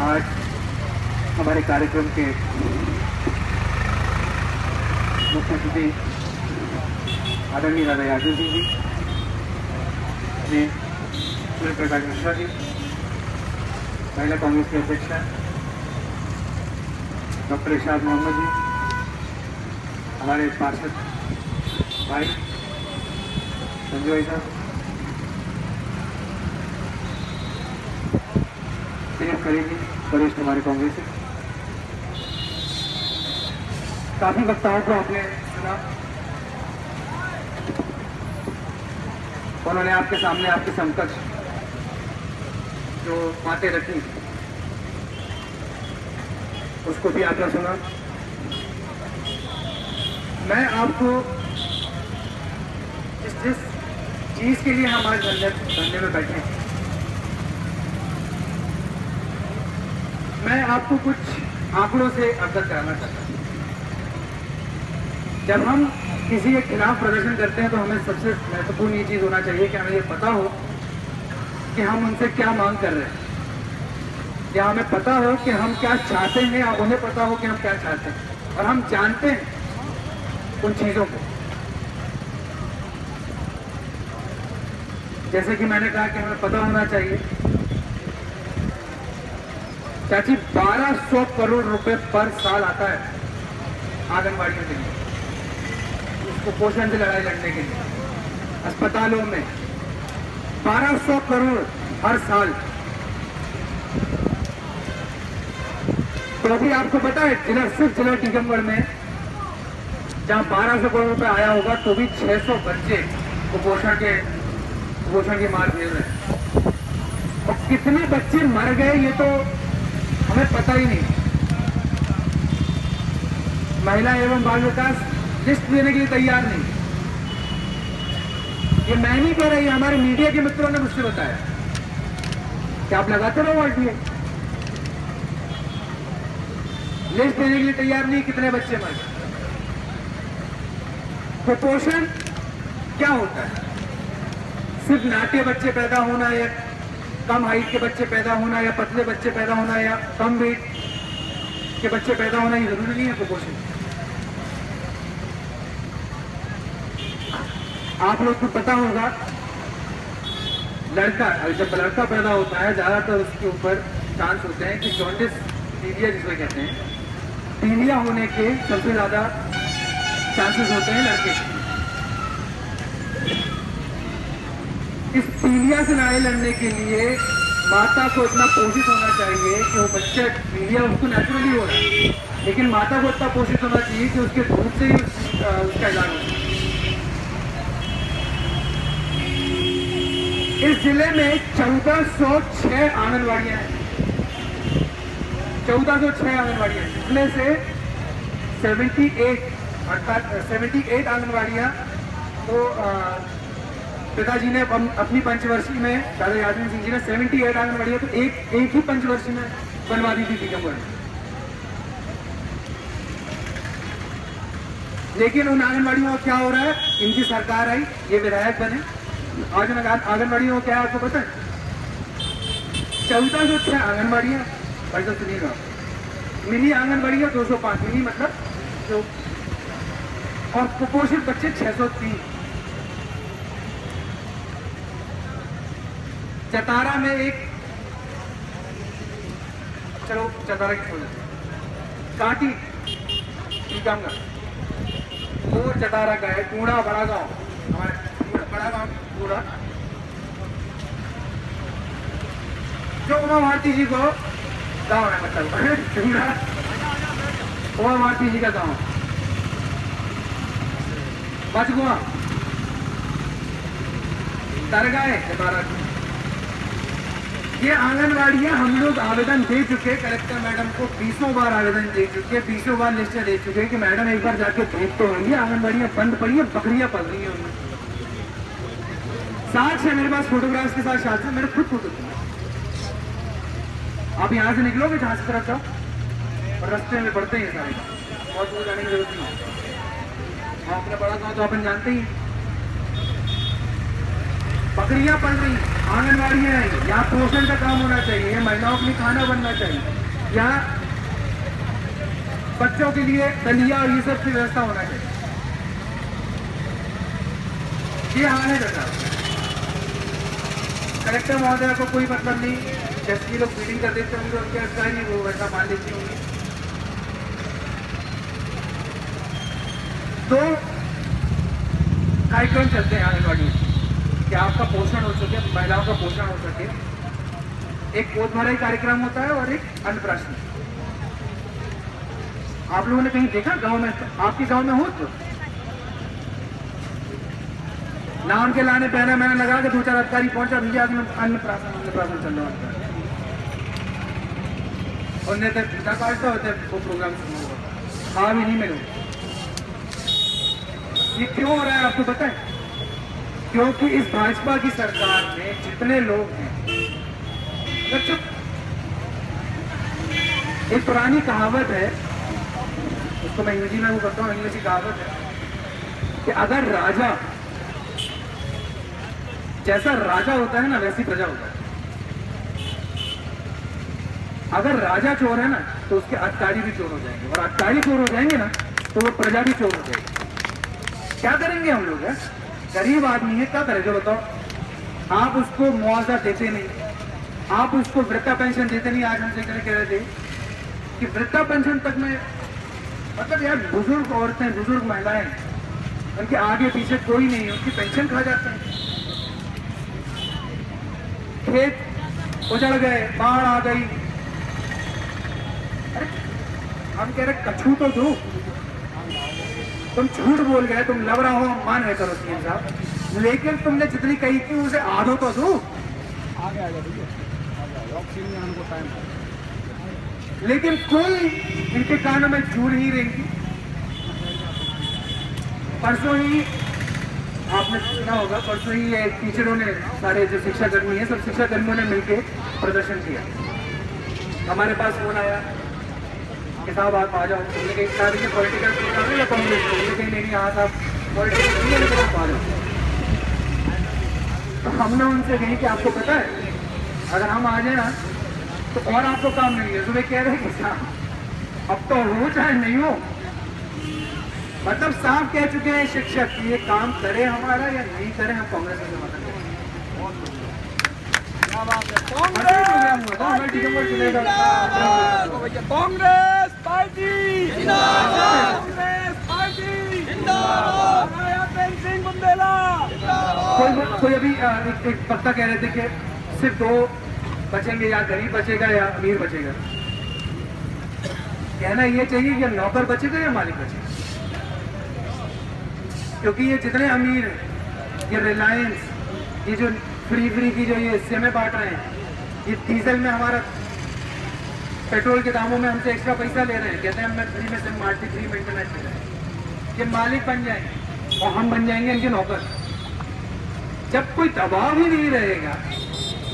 आज हमारे कार्यक्रम के मुख्य अतिथि आदरणीय दादा यादव जी, सूर्य प्रकाश मिश्रा जी, महिला कांग्रेस के अध्यक्ष डॉक्टर इरशाद मोहम्मद जी, हमारे पार्षद भाई संजय भाई साहब, दिलीप खरे जी, वरिष्ठ हमारे कांग्रेस से, काफी वक्ताओं को आपने सुना। उन्होंने आपके सामने आपके समकक्ष जो बातें रखी उसको भी आपने सुना। मैं आपको जिस चीज के लिए हम आज धरने में बैठे हैं, मैं आपको कुछ आंकड़ों से अवगत कराना चाहता हूं। जब हम किसी के खिलाफ प्रदर्शन करते हैं तो हमें सबसे महत्वपूर्ण ये चीज होना चाहिए कि हमें ये पता हो कि हम उनसे क्या मांग कर रहे हैं, या हमें पता हो कि हम क्या चाहते हैं, या उन्हें पता हो कि हम क्या चाहते हैं, और हम जानते हैं उन चीजों को। जैसे कि मैंने कहा कि हमें पता होना चाहिए, चाची 1200 करोड़ रुपए पर साल आता है आंगनबाड़ियों के लिए, उसको पोषण से लड़ाई लड़ने के लिए अस्पतालों में 1200 करोड़ हर साल। तो अभी आपको पता है सिर्फ जिला टीकमगढ़ में जहां 1200 करोड़ रुपए आया होगा तो भी 600 बच्चे कुपोषण की मार झेल रहे हैं। और कितने बच्चे मर गए ये तो हमें पता ही नहीं। महिला एवं बाल विकास लिस्ट देने के लिए तैयार नहीं। ये मैं नहीं कह रही, हमारे मीडिया के मित्रों ने मुझसे बताया कि आप लगाते रहो आरटीए। लिस्ट देने के लिए तैयार नहीं, कितने बच्चे मर गए। कुपोषण क्या होता है? सिर्फ नाटे बच्चे पैदा होना, या कम हाइट के बच्चे पैदा होना, या पतले बच्चे पैदा होना, या कम वेट के बच्चे पैदा होना, ये जरूरी नहीं है कुपोषण। आप लोग को पता होगा, जब लड़का पैदा होता है ज्यादातर उसके ऊपर चांस होते हैं कि जॉन्डिस पीलिया जिसको कहते हैं, पीलिया होने के सबसे ज्यादा चांसेस होते हैं लड़के के। इस पीलिया से लड़ाई लड़ने के लिए माता को इतना पोषित होना चाहिए कि वो बच्चा, पीलिया उसको नेचुरली हो रहा है, लेकिन माता को इतना पोषित होना चाहिए कि उसके दूध से ही उसका इलाज हो। इस जिले में 1406 आंगनबाड़ियां हैं, 1406 आंगनबाड़ियां, जिसमें से 78 आंगनबाड़ियां तो पिताजी ने अपनी पंचवर्षीय में, दादा यादव सिंह जी ने 78 आंगनबाड़ियां तो एक ही पंचवर्षीय में बनवा दी थी टीकमगढ़ में। लेकिन उन आंगनबाड़ियों का क्या हो रहा है? इनकी सरकार आई, ये विधायक बने, आज आंगनबाड़ियों को क्या है आपको पता है? 1406 आंगनबाड़ियां, पैसा सुनिएगा, मिली आंगनबाड़ियां 205 मिली, मतलब जो, और कुपोषित बच्चे 603। चतारा में एक, चलो चतारा की छोड़, काटी टीकमगढ़, वो चतारा का है, टूड़ा बड़ा गांव, हमारे बड़ा गांव टूड़ा, जो उमा भारती जी को गांव है, मतलब टूड़ा उमा भारती जी का गांव, बचगुआ दरगाह है चतारा की। ये आंगनबाड़ियां हम लोग आवेदन दे चुके, कलेक्टर मैडम को 20 बार आवेदन दे चुके, 20 बार लिस्ट दे चुके कि मैडम एक बार जाके देख तो होंगी, आंगनबाड़ियां बंद पड़ी है, बकरियां पल रही है उनमें। साथ है मेरे पास फोटोग्राफ्स के साथ शास्त्र, मेरे खुद फोटो। आप यहाँ से निकलोगे जहां से तरफ जाओ, और रास्ते में बढ़ते हैं सारे, बहुत दूर जाने की जरूरत नहीं। अपना बड़ा गाँव तो अपन जानते ही, बकरियां पल रही आंगनबाड़ियाँ हैं, यहाँ पोषण का काम होना चाहिए, यहाँ महिलाओं के लिए खाना बनना चाहिए, यहाँ बच्चों के लिए दलिया और ये सब की व्यवस्था होना चाहिए। ये हाल है बेटा। कलेक्टर महोदय को कोई मतलब नहीं, जैसे कि लोग मीटिंग कर देते होंगे उनके अधिकारी वो वैसा मान लेते होंगे। तो कार्यक्रम चलते हैं आंगनबाड़ी कि आपका पोषण हो सके, महिलाओं का पोषण हो सके। एक गोद भराई कार्यक्रम होता है और एक अन्नप्राशन। आप लोगों ने कहीं देखा गांव में? आपके गांव में हो तो नाम के लाने पहले मैंने लगा कि 2-4 अधिकारी पहुंचा, भैया अन्नप्राशन चल रहा होता है और नहीं तो पूजा काटता होता है, वो प्रोग्राम शुरू होगा, हाँ भी नहीं मिले। ये क्यों हो रहा है आपको पता है? क्योंकि इस भाजपा की सरकार में जितने लोग हैं, एक पुरानी कहावत है, उसको मैं हिंदी में वो करता हूँ, इंग्लिश की कहावत है कि अगर राजा जैसा राजा होता है ना वैसी प्रजा होता है। अगर राजा चोर है ना तो उसके अधिकारी भी चोर हो जाएंगे, और अधिकारी चोर हो जाएंगे ना तो वो प्रजा भी चोर हो जाएगी। क्या करेंगे हम लोग? है गरीब आदमी है, क्या करें जो बताओ? आप उसको मुआवजा देते नहीं, आप उसको वृद्धा पेंशन देते नहीं। आज हमसे कह रहे थे कि वृद्धा पेंशन तक में, मतलब यार बुजुर्ग औरतें, बुजुर्ग महिलाएं, उनके आगे पीछे कोई नहीं है, उनकी पेंशन खा जाते हैं। खेत उजड़ गए, बाढ़ आ गई, अरे हम कह रहे कछू तो दो। तुम झूठ बोल गए, तुम लग रहा हो, मान रहे करो सीएम साहब, लेकिन तुमने जितनी कही थी उसे आधो तो दो। लेकिन कोई इनके कानों में जूड़ ही रही थी। परसों ही आपने सुना होगा, परसों ही टीचरों ने, सारे जो शिक्षा कर्मी है, सब शिक्षा कर्मियों ने मिलकर प्रदर्शन किया। हमारे पास फोन आया कि साहब आप आ जाओ। हमने कहीं सारी के पॉलिटिकल या कांग्रेस कहीं नहीं, हाँ साहब पॉलिटिकल नहीं है, लेकिन आप आ जाओ। तो हमने उनसे कही कि आपको पता है अगर हम आ जाए ना तो और आपको काम नहीं है। तो वे कह रहे हैं कि साहब अब तो हो चाहे नहीं हो, मतलब साफ कह चुके हैं शिक्षक कि ये काम करे हमारा या नहीं करे, हम कांग्रेस से समर्थन करें। कांग्रेस पार्टी जिंदाबाद, कांग्रेस पार्टी जिंदाबाद, सिंह बुंदेला। कोई अभी एक वक्ता कह रहे थे कि सिर्फ 2 बचेंगे, या गरीब बचेगा या अमीर बचेगा। कहना ये चाहिए कि नौकर बचेगा या मालिक बचेगा, क्योंकि ये जितने अमीर हैं, ये रिलायंस, ये जो फ्री की जो ये सिमें बांट रहे हैं, ये डीजल में हमारा पेट्रोल के दामों में हमसे एक्स्ट्रा पैसा ले रहे हैं, कहते हैं हमें फ्री में सिम बांटती, फ्री में इंटरनेट मिल रहा है। ये मालिक बन जाएंगे और हम बन जाएंगे इनके नौकर। जब कोई दबाव ही नहीं रहेगा,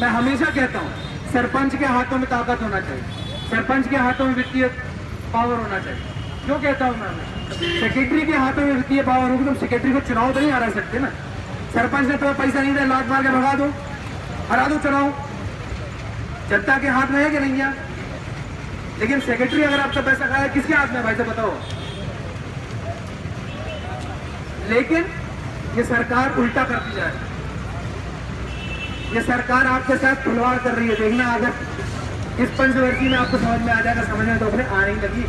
मैं हमेशा कहता हूँ सरपंच के हाथों में ताकत होना चाहिए, सरपंच के हाथों में वित्तीय पावर होना चाहिए। क्यों कहता हूँ मैं? सेक्रेटरी के हाथों में वित्तीय पावर होगी, तुम सेक्रेटरी को चुनाव तो नहीं हरा सकते ना। सरपंच ने तुम्हें पैसा नहीं दिया, लात मार के भगा दो, हरा दो चुनाव, जनता के हाथ में है कि नहीं है? लेकिन सेक्रेटरी अगर आपका पैसा खाया, किसके हाथ में भाई से बताओ? लेकिन ये सरकार उल्टा करती जा रही है, ये सरकार आपके साथ खिलवाड़ कर रही है। देखना अगर इस पंचवर्षीय में आपको समझ में आ जाएगा, समझ में तो अपने आने ही लगी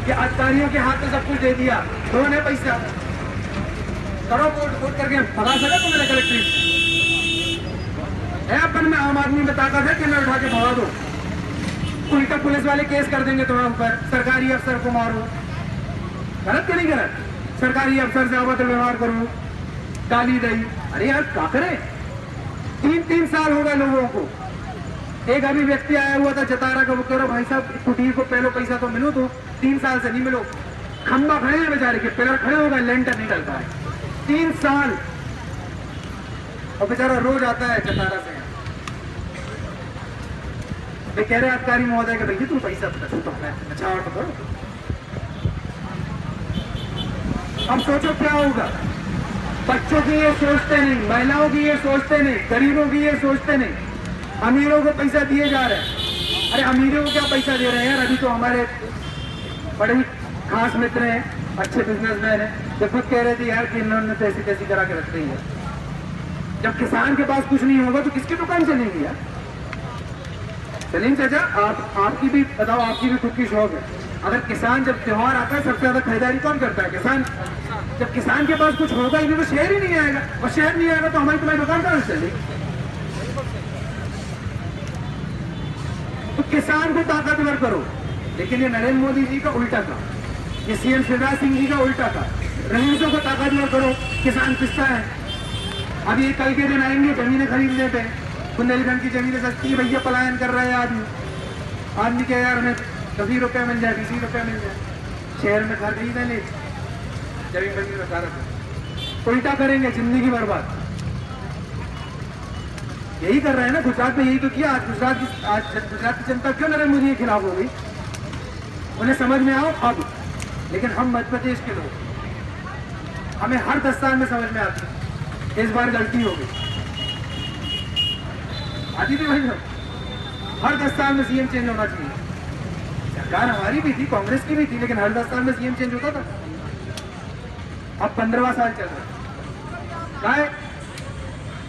कि अधिकारियों के हाथ में सब कुछ दे दिया, दो ने पैसा करो वोट करके भगा सका तो मेरे कलेक्ट्रेट है। अपन में आम आदमी में ताकत है कि मैं उठा के भगा दो, उल्टा पुलिस वाले केस कर देंगे तुम्हारे ऊपर, सरकारी अफसर को मारो। गलत क्या नहीं गलत? सरकारी अफसर से अभद्र व्यवहार करो, गाली दई, अरे यार क्या करे? 3 साल हो गए लोगों को। एक अभी व्यक्ति आया हुआ था जतारा का, वो कह रहा भाई साहब कुटीर को पहले पैसा तो मिलो, तो 3 साल से नहीं मिलो। खंबा खड़े हैं बेचारे के, पिलर खड़े हो गए, लेंटर नहीं डलता है। 3 साल और बेचारा रोज आता है जतारा से। वे कह रहे अधिकारी महोदय के भैया तुम पैसा तो अच्छा और तो करो। अब सोचो क्या होगा बच्चों की ये सोचते नहीं, महिलाओं की ये सोचते नहीं, गरीबों की ये सोचते नहीं। अमीरों को पैसा दिए जा रहे हैं। अरे अमीरों को क्या पैसा दे रहे हैं यार? अभी तो हमारे बड़े ही खास मित्र हैं, अच्छे बिजनेसमैन हैं, जो खुद कह रहे थे यार कि इन्होंने तो ऐसी तैसी करा के रख दी है। जब किसान के पास कुछ नहीं होगा तो किसकी दुकान चलेगी यार? सलीम चाचा, आपकी भी बताओ, आपकी भी खुद की शौक है। अगर किसान जब त्योहार आता है सबसे ज्यादा खरीदारी कौन करता है? किसान। जब किसान के पास कुछ होगा ही नहीं तो शहर ही नहीं आएगा, और शहर नहीं आएगा तो हमारी तुम्हारी दुकान कहां से चलेगी? तो किसान को ताकतवर करो। लेकिन ये नरेंद्र मोदी जी का उल्टा था, ये सीएम शिवराज सिंह जी का उल्टा था। रईसों को ताकतवर करो, किसान पिसता है। अब ये कल के दिन आएंगे जमीनें खरीदने पे, बुंदेलखंड की जमीनें सस्ती है भैया, पलायन कर रहा है आदमी के यार हमें 10 रुपये मिल जाए, 20 रुपये मिल जाए, शहर में घर खरीद नहीं, जमीन खरीद में सारा उल्टा करेंगे, जिंदगी बर्बाद। यही कर रहे हैं ना, गुजरात में यही तो किया। आज गुजरात की जनता क्यों नरेंद्र मोदी के खिलाफ हो गई? उन्हें समझ में आओ अब। लेकिन हम मध्य प्रदेश के लोग, हमें हर 10 साल में समझ में आती है इस बार गलती हो गई। आती थी भाई, हर 10 साल में सीएम चेंज होना चाहिए। सरकार हमारी भी थी, कांग्रेस की भी थी, लेकिन हर 10 साल में सीएम चेंज होता था। अब 15वां साल चल रहा है।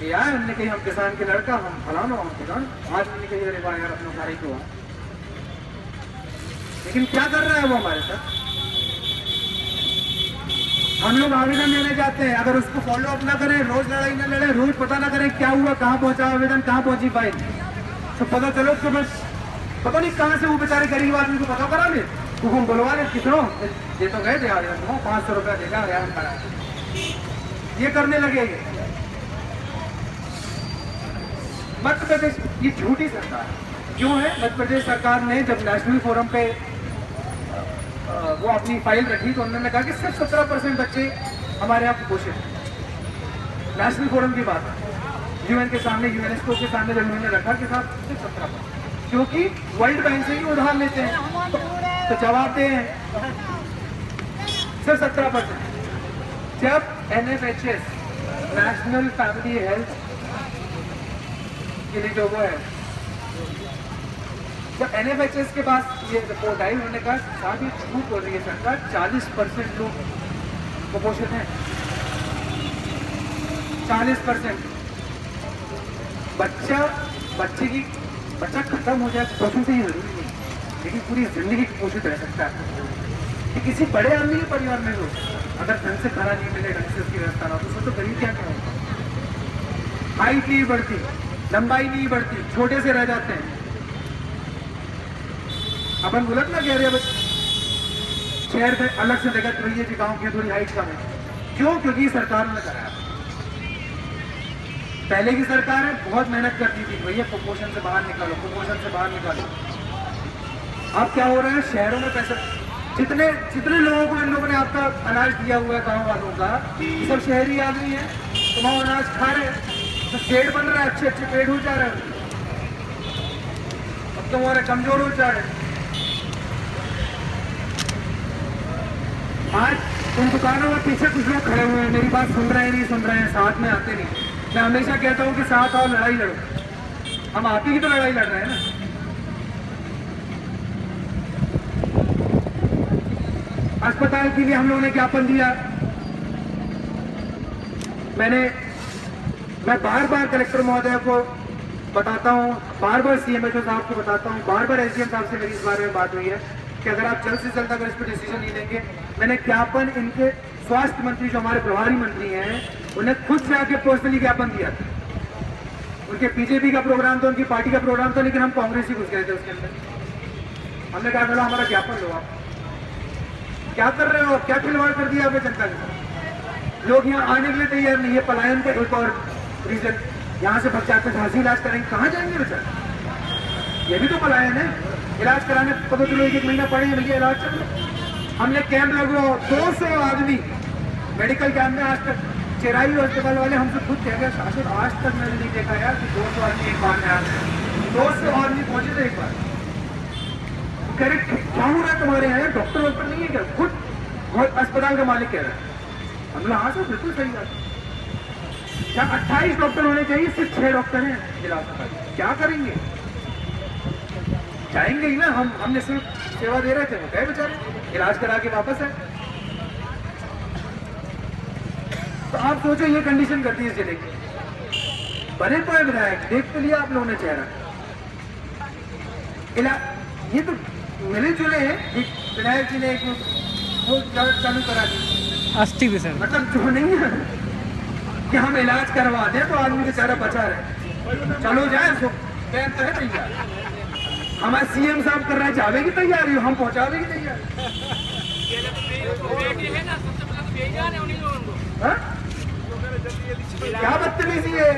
ये आए हमने कही हम किसान के लड़का, हम फलाना, हम किसान। आज मैंने कही अरे भाई यार अपना भाई को। लेकिन क्या कर रहा है वो हमारे साथ? हम लोग आवेदन देने जाते हैं, अगर उसको फॉलो अप ना करें, रोज लड़ाई ना लड़े, रोज पता ना करें क्या हुआ, कहाँ पहुंचा आवेदन, कहाँ पहुंची फाइल, तो पता चलो तो बस पता नहीं कहाँ से वो बेचारे गरीब आदमी को पता करा ले, तो हम बुलवा ले, कितनों ये तो गए थे यार, 500 रुपया देगा यार करा, ये करने लगे। मध्य प्रदेश ये झूठी सरकार क्यों है? मध्य प्रदेश सरकार ने जब नेशनल फोरम पे वो अपनी फाइल रखी तो उन्होंने कहा कि सिर्फ 17% बच्चे हमारे यहाँ कुपोषित हैं। नेशनल फोरम की बात है, यूएन के सामने, यूनेस्को के सामने जब उन्होंने रखा कि साहब सिर्फ 17%, क्योंकि वर्ल्ड बैंक से ही उधार लेते हैं तो जवाब दे हैं सिर्फ 17%। जब NFHS नेशनल फैमिली हेल्थ के लिए जो वो है, जब NFHS के पास ये रिपोर्ट आई, उन्होंने कहा साथ ही झूठ बोल रही है सरकार, 40% लोग कुपोषित हैं। 40% बच्चा खत्म हो जाए कुपोषण से ही जरूरी नहीं, लेकिन पूरी जिंदगी कुपोषित रह सकता है। कि किसी बड़े आदमी के परिवार में हो, अगर ढंग से खाना नहीं मिले, ढंग से उसकी व्यवस्था ना हो, तो उसको तो गरीब क्या होगा? हाइट नहीं बढ़ती, लंबाई नहीं बढ़ती, छोटे से रह जाते हैं। अपन गलत ना कह रहे हैं, शहर में अलग से जगह रही है कि गाँव की थोड़ी हाइट कम है। क्यों? क्योंकि सरकार ने कराया। पहले की सरकार है बहुत मेहनत करती थी, भैया कुपोषण से बाहर निकालो, कुपोषण से बाहर निकालो। अब क्या हो रहा है, शहरों में पैसा, जितने लोगों को इन लोगों ने आपका अनाज दिया हुआ है गाँव वालों का, सब शहरी आदमी है, तो वहाँ अनाज खा रहे हैं, तो पेड़ बन रहा है, अच्छे अच्छे पेड़ हो जा रहे हैं, अब तो हमारे कमजोर हो जा रहे हैं। आज उन दुकानों में पीछे कुछ लोग खड़े हुए हैं, मेरी बात सुन रहे हैं नहीं सुन रहे हैं, साथ में आते नहीं। मैं हमेशा कहता हूँ कि साथ आओ, लड़ाई लड़ो। हम आप ही की तो लड़ाई लड़ रहे हैं ना। अस्पताल के लिए हम लोगों ने ज्ञापन दिया। मैं बार बार कलेक्टर महोदय को बताता हूँ, बार बार CMHO साहब को बताता हूँ, बार बार SDM साहब से मेरी इस बारे में बात हुई है कि अगर आप जल्द से जल्द अगर इस पर डिसीजन नहीं लेंगे। मैंने ज्ञापन इनके स्वास्थ्य मंत्री जो हमारे प्रभारी मंत्री हैं, उन्हें खुद से आके पर्सनली ज्ञापन दिया था। उनके बीजेपी का प्रोग्राम था, उनकी पार्टी का प्रोग्राम था, लेकिन हम कांग्रेस ही घुस गए थे उसके अंदर। हमने कहा चलो हमारा ज्ञापन लो, आप क्या कर रहे हो, क्या खिलवाड़ कर दिया आपने जनता के साथ। लोग यहाँ आने के लिए तैयार नहीं है। पलायन का एक और रीजन, यहाँ से भग जाते झांसी इलाज कराएंगे, कहाँ जाएंगे बेचारे? ये भी तो पलायन है। इलाज कराने पता चलो एक महीना पड़े भैया इलाज चल रहा। हमने कैंप लगवाओ, 200 आदमी मेडिकल कैंप में। आज तक चिराई अस्पताल वाले हमसे खुद कह गए शासन, आज तक मैंने नहीं देखा यार कि 200 आदमी एक बार में आ गए। 200 आदमी पहुंचे थे एक बार। करेक्ट, क्या हो रहा है तुम्हारे यहाँ? डॉक्टर नहीं है क्या? खुद अस्पताल का मालिक कह रहा है। हम लोग हाँ सर बिल्कुल सही बात। क्या 28 डॉक्टर होने चाहिए, सिर्फ 6 डॉक्टर हैं जिला अस्पताल, क्या करेंगे? जाएंगे ही ना, हमने सिर्फ सेवा दे रहे थे, वो गए बेचारे, इलाज करा के वापस है। तो आप सोचो ये कंडीशन करती है इस जिले की। बने तो है विधायक, देख तो लिया आप लोगों ने चेहरा, ये तो मिले जुले हैं। विधायक जी ने एक वो चालू करा दी, अस्थि विसर्जन, मतलब जो नहीं है कि हम इलाज करवा दें तो आदमी बेचारा बचा रहे, चलो जाए तो है तैयार। हमारे सीएम साहब कर रहे हैं, जावे की तैयारी हो, हम पहुंचावे की तैयार। क्या बदतमीजी है?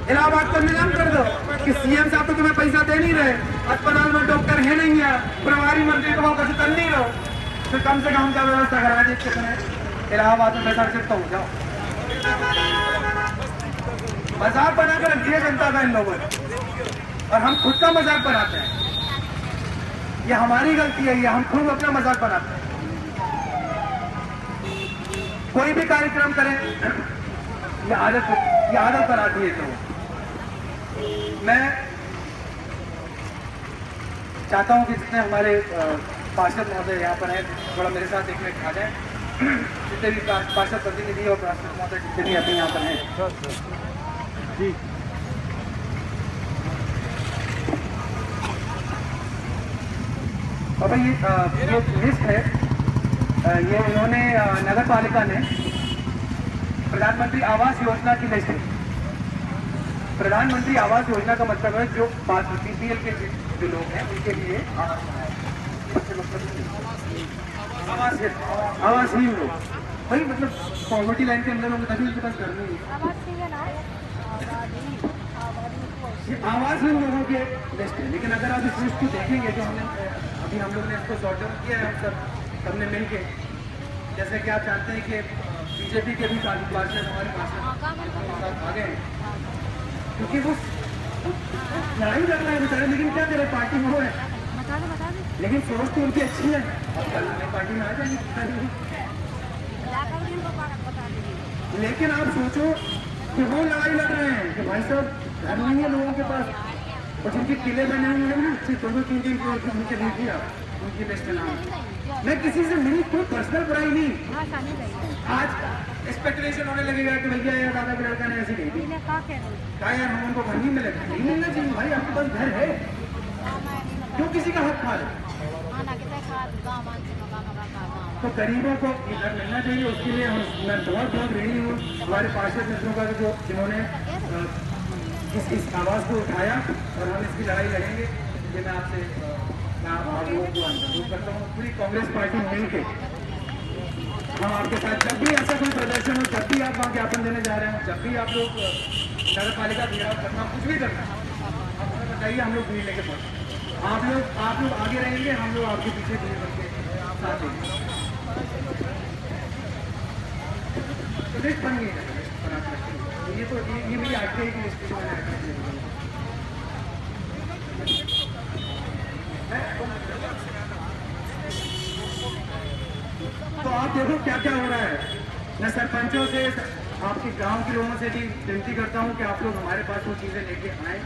इलाहाबाद का निजाम कर दो कि सीएम साहब तो तुम्हें पैसा दे नहीं रहे, अस्पताल में डॉक्टर है नहीं है, प्रभारी मंत्री को कैसे कर नहीं रहो, तो कम से कम का व्यवस्था करा दीजिए। इलाहाबाद में पैसा शिफ्ट हो जाओ। मजाक बनाकर रख दिया जनता का इन लोगों ने, और हम खुद का मजाक बनाते हैं। ये हमारी गलती है, ये हम खुद अपना मजाक बनाते हैं। कोई भी कार्यक्रम करें ये आदत बनाती है। तो मैं चाहता हूं कि जितने हमारे पार्षद महोदय यहाँ पर हैं, थोड़ा मेरे साथ एक मिनट आ जाए। जितने भी पार्षद प्रतिनिधि और पार्षद महोदय जितने भी अभी यहाँ पर हैं जी, और भाई ये लिस्ट है, ये इन्होंने नगर पालिका ने प्रधानमंत्री आवास योजना की लिस्ट है। प्रधानमंत्री आवास योजना का मतलब है जो बीपीएल के जो लोग हैं उनके लिए आवासहीन लोग, भाई मतलब पॉवर्टी लाइन के अंदर लोग, तभी उनके पास घर नहीं है। आवासहीन लोगों के लिस्ट है। लेकिन अगर आप इस लिस्ट को देखेंगे जो हमने अभी हम लोग ने इसको सॉर्ट आउट किया है, हम सबने मिलके, जैसे कि आप जानते हैं कि बीजेपी के भी काफी पार्षद हमारे पास आ गए हैं, क्योंकि वो लड़ाई लड़ रहे हैं बेचारे, लेकिन क्या करे, पार्टी में वो है, लेकिन सोच तो उनकी अच्छी है, अब कल पार्टी में आ जाएंगे। लेकिन आप सोचो कि वो लड़ाई लड़ रहे हैं कि भाई साहब घर नहीं है लोगों के पास, और जिनके किले बने हुए हैं ना, दोनों 3-3 करोड़ उनके नहीं दिया, उनकी लिस्ट नाम। मैं किसी से मिली, कोई पर्सनल बुराई नहीं। आज एक्सपेक्टेशन होने लगेगा कि भैया यार दादा के लड़का ने ऐसी कही थी, क्या यार हम उनको घर नहीं मिलेगा, नहीं मिलना चाहिए भाई, आपके पास घर है, क्यों किसी का हक खा रहे? तो गरीबों को घर मिलना चाहिए, उसके लिए मैं बहुत बहुत ऋणी हूँ हमारे पार्षद मित्रों का जो जिन्होंने इस आवाज़ को उठाया, और हम इसकी लड़ाई लड़ेंगे। ये मैं आपसे आप लोगों को अनुरोध करता हूँ, पूरी कांग्रेस पार्टी मिल के हम आपके साथ, जब भी ऐसा कोई प्रदर्शन हो, जब भी आप वहाँ ज्ञापन देने जा रहे हो, जब भी आप लोग नगर पालिका घेराव करना, कुछ भी करना, आप हमें बताइए, हम लोग भीड़ लेके पहुँचे। आप लोग आगे रहेंगे, हम लोग आपके पीछे भीड़ करके साथ देंगे। तो लिस्ट बन गई है, ये तो ये मेरी आरटीआई की लिस्ट है। तो आप देखो क्या क्या हो रहा है। मैं सरपंचों से, आपके गांव के लोगों से भी विनती करता हूं कि आप लोग हमारे पास वो चीज़ें लेके आए,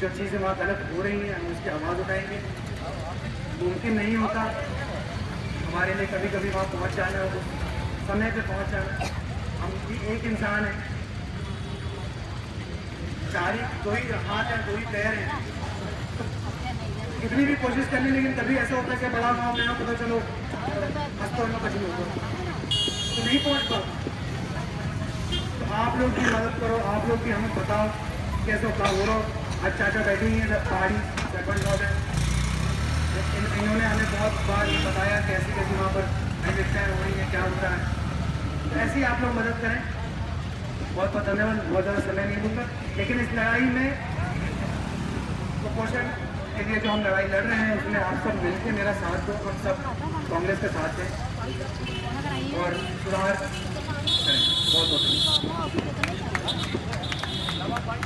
जो चीज़ें वहाँ गलत हो रही हैं हम उसकी आवाज़ उठाएंगे। मुमकिन नहीं होता हमारे लिए कभी कभी वहाँ पहुँच जाना, हो समय पे पहुँच जाना। हम भी एक इंसान है, दो ही हाथ हैं, दो ही पैर हैं, कितनी भी कोशिश करनी, लेकिन कभी ऐसा होता है कि बड़ा गाँव में पता चलो अस्पताल में कुछ नहीं होता, तो नहीं पहुँच पाओ। तो आप लोग की मदद करो, आप लोग की हमें बताओ कैसे क्या हो रहा हो। आज चाचा बैठे ही हैं पहाड़ी सरपंच महोदय, इन्होंने हमें बहुत बार बताया कैसी कैसी वहाँ पर व्यवस्थाएँ हो रही हैं, क्या होता है। तो ऐसे ही आप लोग मदद करें। बहुत बहुत धन्यवाद, बहुत ज़्यादा समय नहीं दूँगा, लेकिन इस लड़ाई में कुपोषण के लिए जो हम लड़ाई लड़ रहे हैं उसमें आप सब मिलकर मेरा साथ दो, हम सब कांग्रेस के साथ हैं और सुधार करें। बहुत बहुत धन्यवाद।